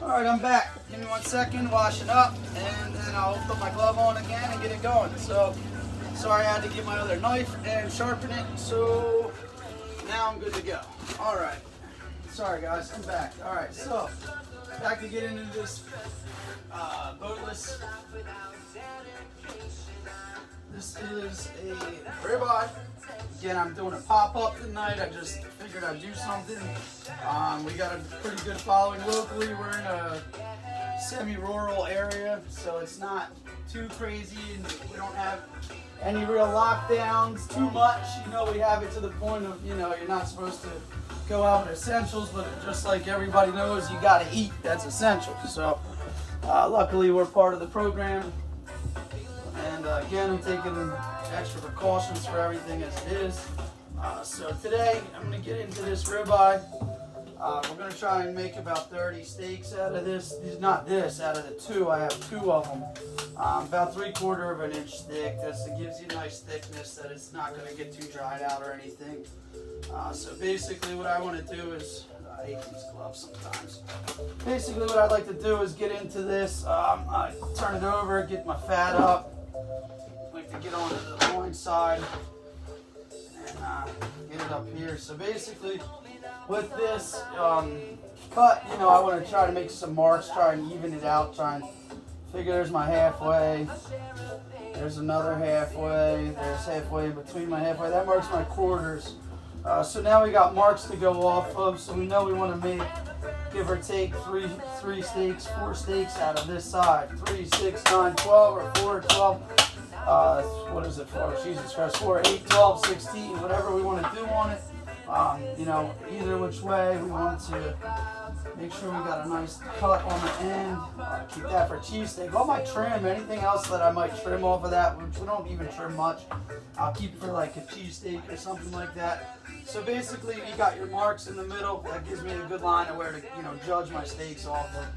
Alright, I'm back. Give me 1 second, wash it up, and then I'll put my glove on again and get it going. So, sorry I had to get my other knife and sharpen it, so now I'm good to go. Alright. Sorry guys, I'm back. Alright, so, back to get into this boneless. This is a ribeye. Again, I'm doing a pop-up tonight. I just figured I'd do something. We got a pretty good following locally. We're in a semi-rural area, so it's not too crazy, and we don't have any real lockdowns too much. You know, we have it to the point of, you know, you're not supposed to go out with essentials, but just like everybody knows, you got to eat. That's essential. So, luckily, we're part of the program. And again, I'm taking extra precautions for everything as it is. So today, I'm going to get into this ribeye. We're going to try and make about 30 steaks out of this. Not this, out of the two. I have 2 of them. About 3/4 of an inch thick. It gives you a nice thickness that it's not going to get too dried out or anything. So basically what I want to do is, I hate these gloves sometimes. Basically what I'd like to do is get into this. I turn it over, get my fat up. I like to get onto the loin side and get it up here. So basically with this cut, you know, I want to try to make some marks, try and even it out, try and figure there's my halfway. There's another halfway. There's halfway in between my halfway. That marks my quarters. So now we got marks to go off of, so we know we want to make, give or take, 4 steaks out of this side. 3, 6, 9, 12, or 4, 12. What is it for? Jesus Christ, 4, 8, 12, 16, whatever we want to do on it. You know, either which way, we want to make sure we got a nice cut on the end. Keep that for cheesesteak. All my trim, anything else that I might trim off of that, which we don't even trim much, I'll keep for like a cheesesteak or something like that. So basically, you got your marks in the middle. That gives me a good line of where to, you know, judge my steaks off of.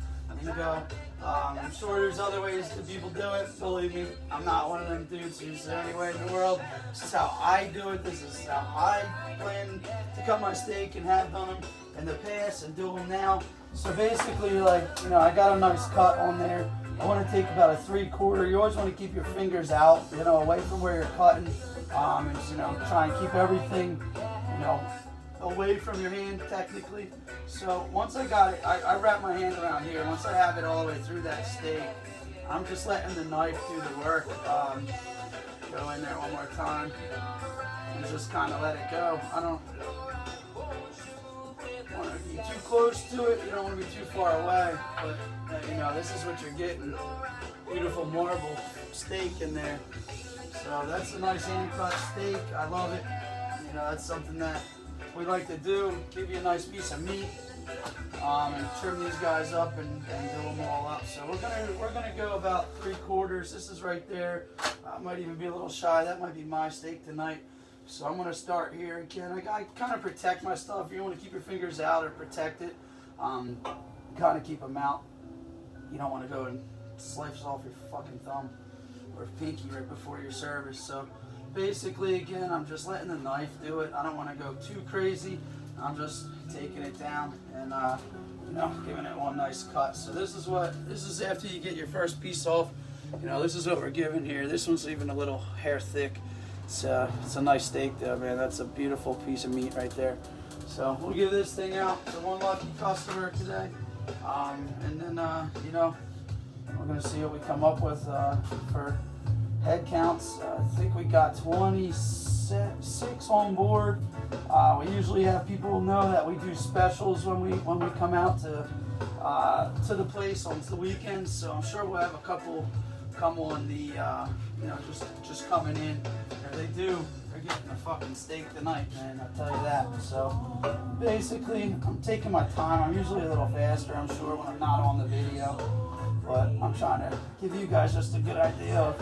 And go. I'm sure there's other ways that people do it. Believe me, I'm not one of them dudes who's there any way in the world. This is how I do it. This is how I plan to cut my steak and have done them in the past and do them now. So basically, like, you know, I got a nice cut on there. I want to take about a 3/4. You always want to keep your fingers out, you know, away from where you're cutting. And, you know, try and keep everything, you know, away from your hand technically. So once I got it, I wrap my hand around here. Once I have it all the way through that steak, I'm just letting the knife do the work. Go in there one more time and just kind of let it go. I don't want to be too close to it. You don't want to be too far away, but you know, this is what you're getting. Beautiful marble steak in there. So that's a nice hand cut steak. I love it. You know, that's something that we like to do, give you a nice piece of meat, and trim these guys up and do them all up. So we're gonna go about 3/4. This is right there. Might even be a little shy. That might be my steak tonight. So I'm gonna start here again. I kind of protect my stuff. You want to keep your fingers out or protect it. Kind of keep them out. You don't want to go and slice off your fucking thumb or pinky right before your service. So basically, again, I'm just letting the knife do it. I don't want to go too crazy. I'm just taking it down and, you know, giving it one nice cut. So this is after you get your first piece off. You know, this is what we're giving here. This one's even a little hair thick. It's a nice steak though, man. That's a beautiful piece of meat right there. So we'll give this thing out to one lucky customer today. And then, you know, we're going to see what we come up with for head counts. I think we got 26 on board. We usually have people know that we do specials when we come out to the place on the weekends. So I'm sure we'll have a couple come on the you know, just coming in. If they do, they're getting a fucking steak tonight, man. I'll tell you that. So basically, I'm taking my time. I'm usually a little faster, I'm sure, when I'm not on the video. But I'm trying to give you guys just a good idea of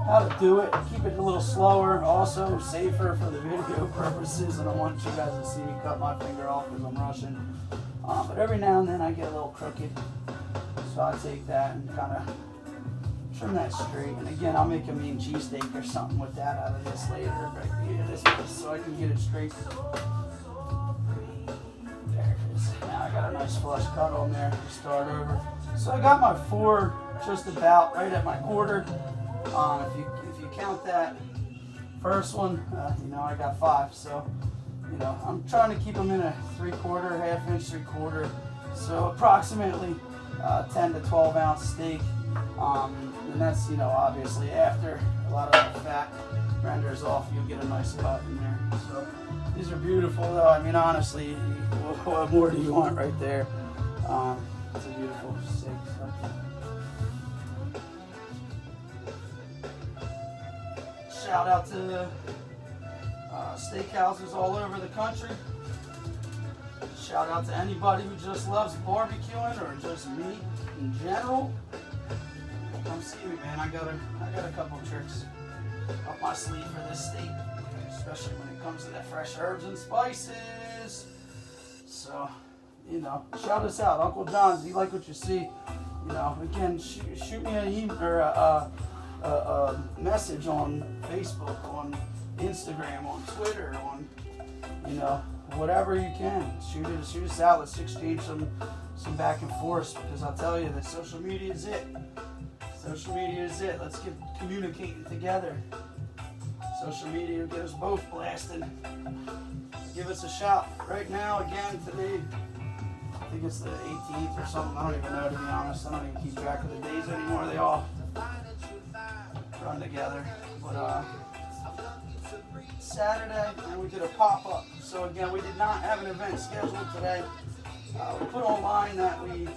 how to do it. Keep it a little slower, also safer for the video purposes. I don't want you guys to see me cut my finger off because I'm rushing. But every now and then I get a little crooked. So I take that and kind of trim that straight. And again, I'll make a mean cheesesteak or something with that out of this later, right here, this piece, so I can get it straight. There it is. Now I got a nice flush cut on there to start over. So I got my 4 just about right at my quarter. If you count that first one, I got 5. So, I'm trying to keep them in a 3/4, ½ inch, 3/4. So approximately 10 to 12 ounce steak. And that's, obviously after a lot of the fat renders off, you'll get a nice cut in there. So these are beautiful though. I mean, honestly, what more do you want right there? It's a beautiful steak. So. Shout out to steakhouses all over the country. Shout out to anybody who just loves barbecuing or just meat in general. Come see me, man. I got a couple tricks up my sleeve for this steak, especially when it comes to that fresh herbs and spices. So, shout us out, Uncle John's. If you like what you see, again, shoot me an email or a message on Facebook, on Instagram, on Twitter, on whatever you can. Shoot us out. Let's exchange some back and forth, because I'll tell you that social media is it. Social media is it. Let's get communicating together. Social media will get us both blasting. Give us a shout. Right now, again, today, I think it's the 18th or something. I don't even know, to be honest. I don't even keep track of the days anymore. They all run together. But Saturday, and we did a pop-up. So again, we did not have an event scheduled today. We put online that we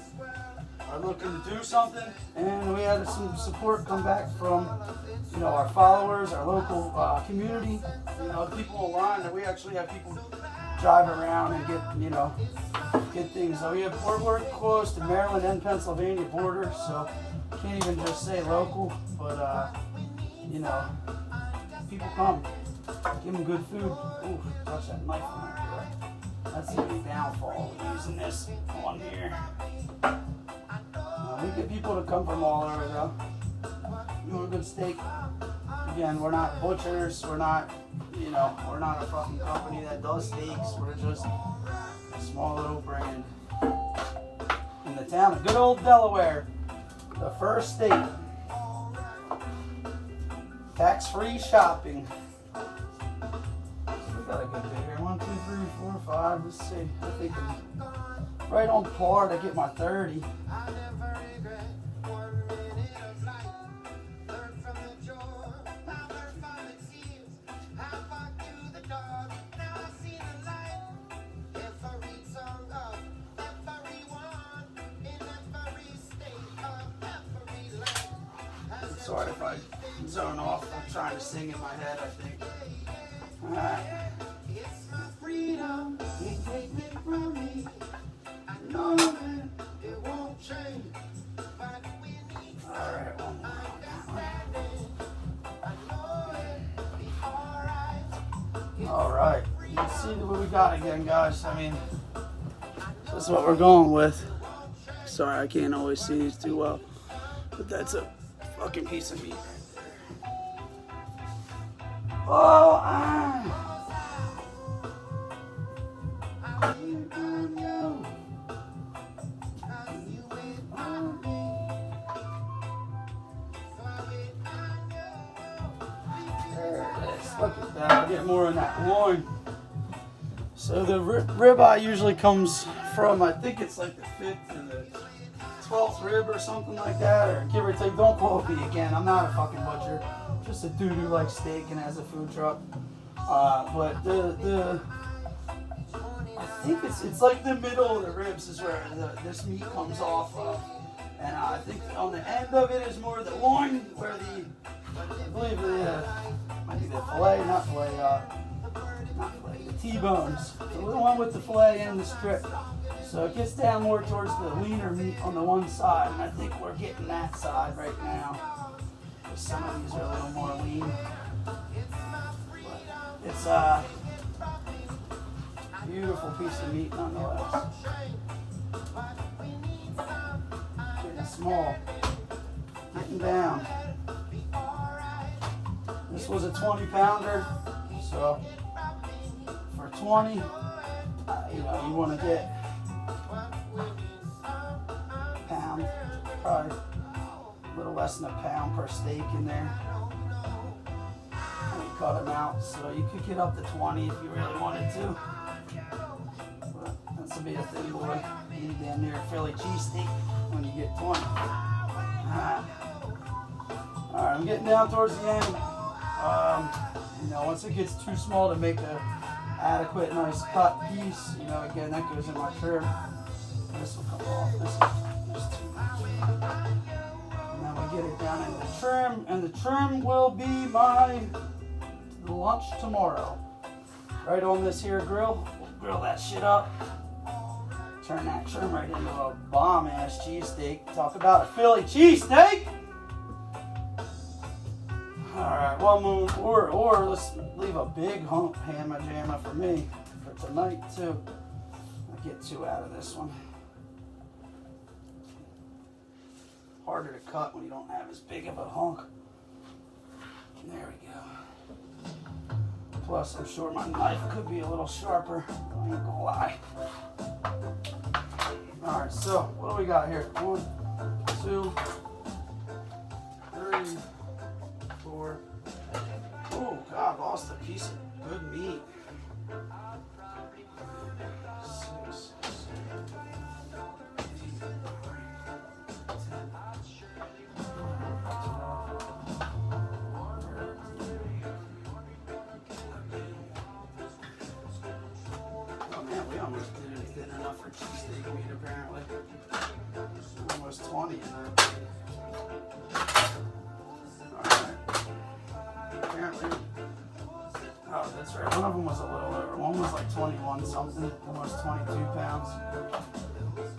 are looking to do something, and we had some support come back from our followers, our local community, people online. That we actually have people drive around and get things. So we're close to Maryland and Pennsylvania border, so can't even just say local, but people come, give them good food. Ooh, touch that knife on there. That's the only downfall of using this on here. We get people to come from all over though. You want a good steak? Again, we're not butchers. We're not a fucking company that does steaks. We're just a small little brand in the town of good old Delaware. The first state. Tax-free shopping. So we got a good bit here. 1, 2, 3, 4, 5. Let's see. I think I'm right on par to get my 30. Sorry if I zone off. I'm trying to sing in my head, I think. Alright. Freedom, you take it from me. No, man, it won't change. Alright, one more. Alright. Let's see what we got again, guys. I mean, this is what we're going with. Sorry, I can't always see these too well. But that's a fucking piece of meat right there. Oh, there it is. Look at that. I'll get more on that loin. So the ribeye usually comes from, I think it's like the 5th and the 12th rib or something like that, or give or take. Don't quote me again. I'm not a fucking butcher. Just a dude who likes steak and has a food truck. But I think it's like the middle of the ribs is where this meat comes off of, and I think on the end of it is more the loin, where I believe might be the fillet, not fillet, the T-bones. The one with the fillet and the strip. So it gets down more towards the leaner meat on the one side, and I think we're getting that side right now. Some of these are a little more lean. But it's a beautiful piece of meat nonetheless. Getting small. Getting down. This was a 20-pounder, so for 20, you want to get probably a little less than a pound per steak in there. And we cut them out, so you could get up to 20 if you really wanted to. But that's a be a thing, boy. You need damn near a Philly cheesesteak when you get 20. Alright, I'm getting down towards the end. You know, once it gets too small to make a adequate, nice cut piece, you know, again, that goes in my trim. This will come off. This is too much. And then we get it down into the trim, and the trim will be my lunch tomorrow. Right on this here grill. We'll grill that shit up. Turn that trim right into a bomb-ass cheesesteak. Talk about a Philly cheesesteak! Alright, one more, or let's leave a big hump hammer jammer for me for tonight too. I'll get 2 out of this one. Harder to cut when you don't have as big of a hunk. There we go. Plus, I'm sure my knife could be a little sharper. I ain't gonna lie. Alright, so what do we got here? 1, 2, 3, 4. Oh God, lost a piece of good meat. 6, 7, 8, 9, 10. Oh man, we almost did enough for cheesesteak meat apparently. Almost 20 in that. Apparently, oh, that's right. One of them was a little over. One was like 21 something, almost 22 pounds.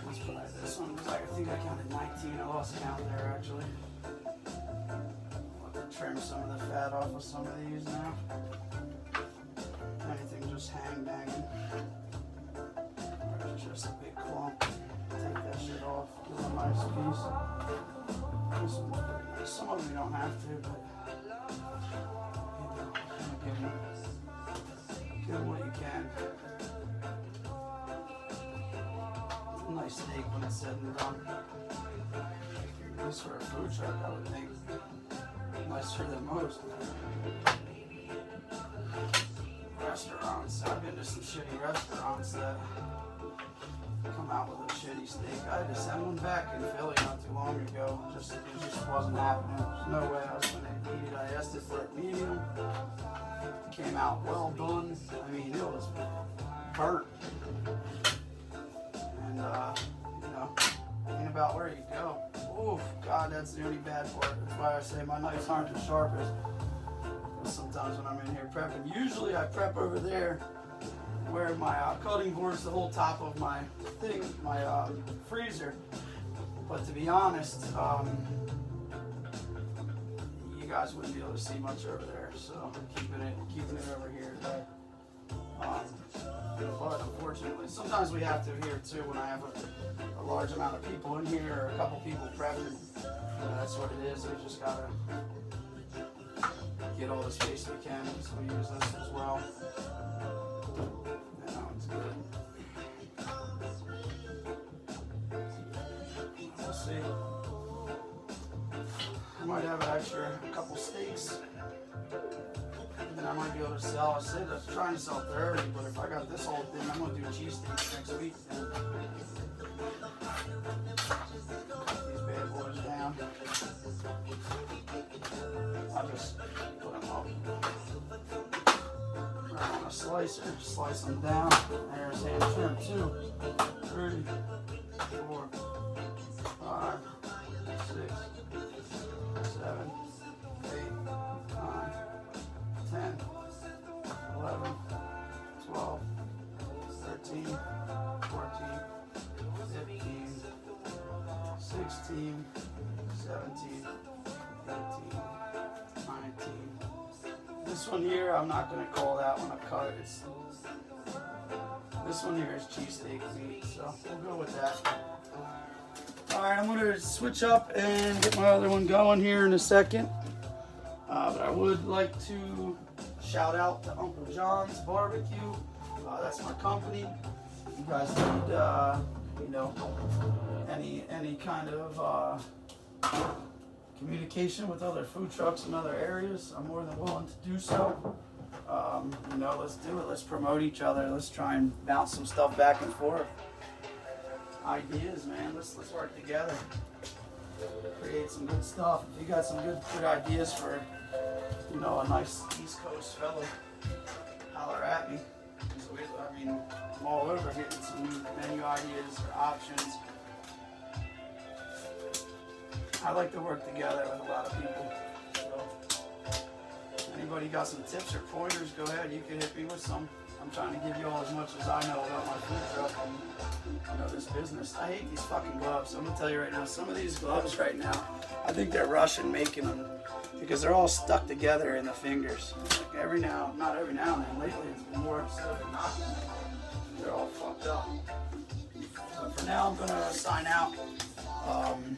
Let's try this one. I think I counted 19. I lost count there actually. I'll have to trim some of the fat off of some of these now. Anything just hang banging. Or just a big clump. Take that shit off. Give it a nice piece. This one's pretty nice. Some of them you don't have to, but. Give them what you can. It's a nice steak when it's said and done. At least for a food truck, I would think. Nicer than most. Restaurants. I've been to some shitty restaurants that come out with a shitty steak. I had to send one back in Philly not too long ago. It just wasn't happening. There's no way I was going to eat it. I asked it for a medium. Came out well done. I mean, it was burnt. And, you know, ain't about where you go. Oof, God, that's the only bad part. That's why I say my knives aren't as sharp as sometimes when I'm in here prepping. Usually I prep over there where my cutting board's the whole top of my thing, my freezer. But to be honest, you guys wouldn't be able to see much over there, so keeping it over here today. But unfortunately, sometimes we have to here too when I have a large amount of people in here or a couple people prepping. That's what it is. We just gotta get all the space we can, so we use this as well. That one's good. We'll see. I might have a couple steaks, and then I might be able to sell. I said I'm trying to sell 30, but if I got this whole thing, I'm gonna do cheesesteaks next week. Then cut these bad boys down. I'll just put them up right on a slicer. Slice them down. There's hand trim 2, 3, 4, 5, 6, 7, 8, 9, 10, 11, 12, 13, 14, 15, 16, 17, 18, 19. This one here, I'm not going to call that one a cut. This one here is cheesesteak meat, so we'll go with that. Alright, I'm going to switch up and get my other one going here in a second. But I would like to shout out to Uncle John's Barbecue. That's my company. You guys need, you know, any kind of communication with other food trucks in other areas, I'm more than willing to do so. You know, let's do it. Let's promote each other. Let's try and bounce some stuff back and forth. Ideas, man. Let's work together. Create some good stuff. If you got some good ideas for, you know, a nice East Coast fellow, holler at me. I mean, I'm all over getting some new menu ideas or options. I like to work together with a lot of people. So, anybody got some tips or pointers, go ahead. You can hit me with some. I'm trying to give you all as much as I know about my food truck and, you know, this business. I hate these fucking gloves. I'm gonna tell you right now, some of these gloves right now, I think they're Russian making them because they're all stuck together in the fingers. Like not every now and then, lately it's been more so than not. They're all fucked up. But for now, I'm gonna sign out and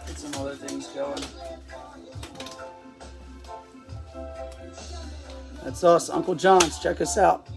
get some other things going. That's us, Uncle John's. Check us out.